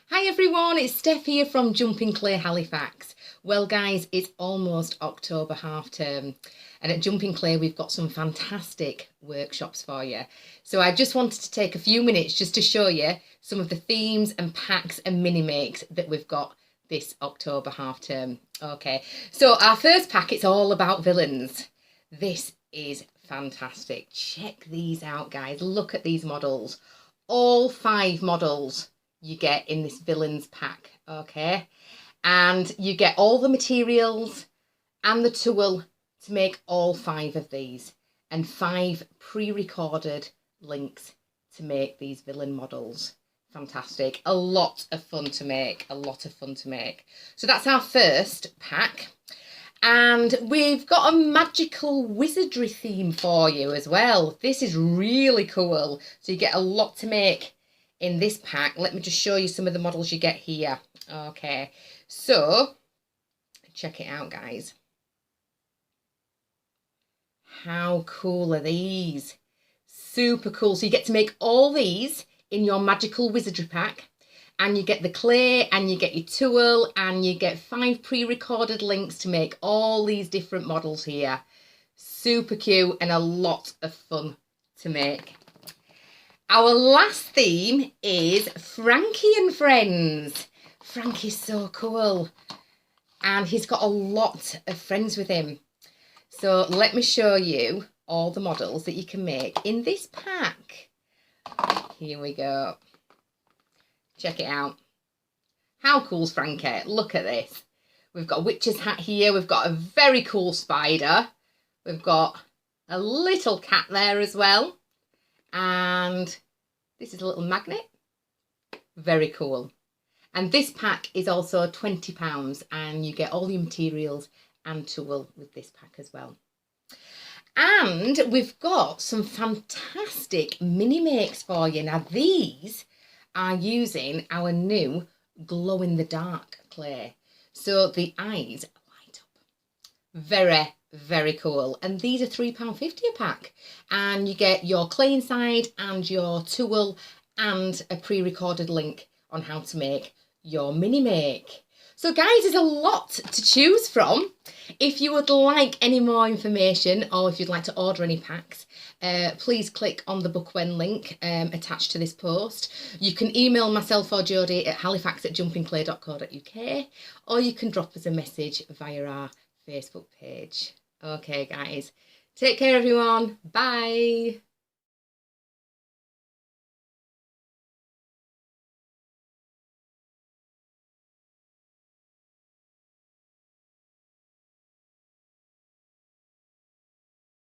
Hi everyone, it's Steph here from Jumping Clay Halifax. Well guys, it's almost October half term and at Jumping Clay we've got some fantastic workshops for you. So I just wanted to take a few minutes just to show you some of the themes and packs and mini makes that we've got this October half term. Okay, so our first pack, it's all about villains. This is fantastic. Check these out guys, look at these models. All 5 models you get in this villains pack, okay? And you get all the materials and the tool to make all 5 of these and 5 pre-recorded links to make these villain models. Fantastic. A lot of fun to make, So that's our first pack. And we've got a magical wizardry theme for you as well. This is really cool. So you get a lot to make in this pack. Let me just show you some of the models you get here. Okay, so check it out guys. How cool are these? Super cool. So you get to make all these in your magical wizardry pack, and you get the clay and you get your tool and you get 5 pre-recorded links to make all these different models here. Super cute and a lot of fun to make. Our last theme is Frankie and Friends. Frankie's so cool and he's got a lot of friends with him. So let me show you all the models that you can make in this pack. Here we go. Check it out. How cool's Frankie? Look at this. We've got a witch's hat here. We've got a very cool spider. We've got a little cat there as well. And this is a little magnet. Very cool. And this pack is also £20 and you get all your materials and tool with this pack as well. And we've got some fantastic mini makes for you. Now these are using our new glow in the dark clay. So the eyes light up. Very, very cool. And these are £3.50 a pack. And you get your clay inside and your tool and a pre-recorded link on how to make your mini make. So guys, there's a lot to choose from. If you would like any more information or if you'd like to order any packs, please click on the book when link attached to this post. You can email myself or Jodie at halifax@jumpingclay.co.uk, or you can drop us a message via our Facebook page. Okay guys, take care everyone. Bye.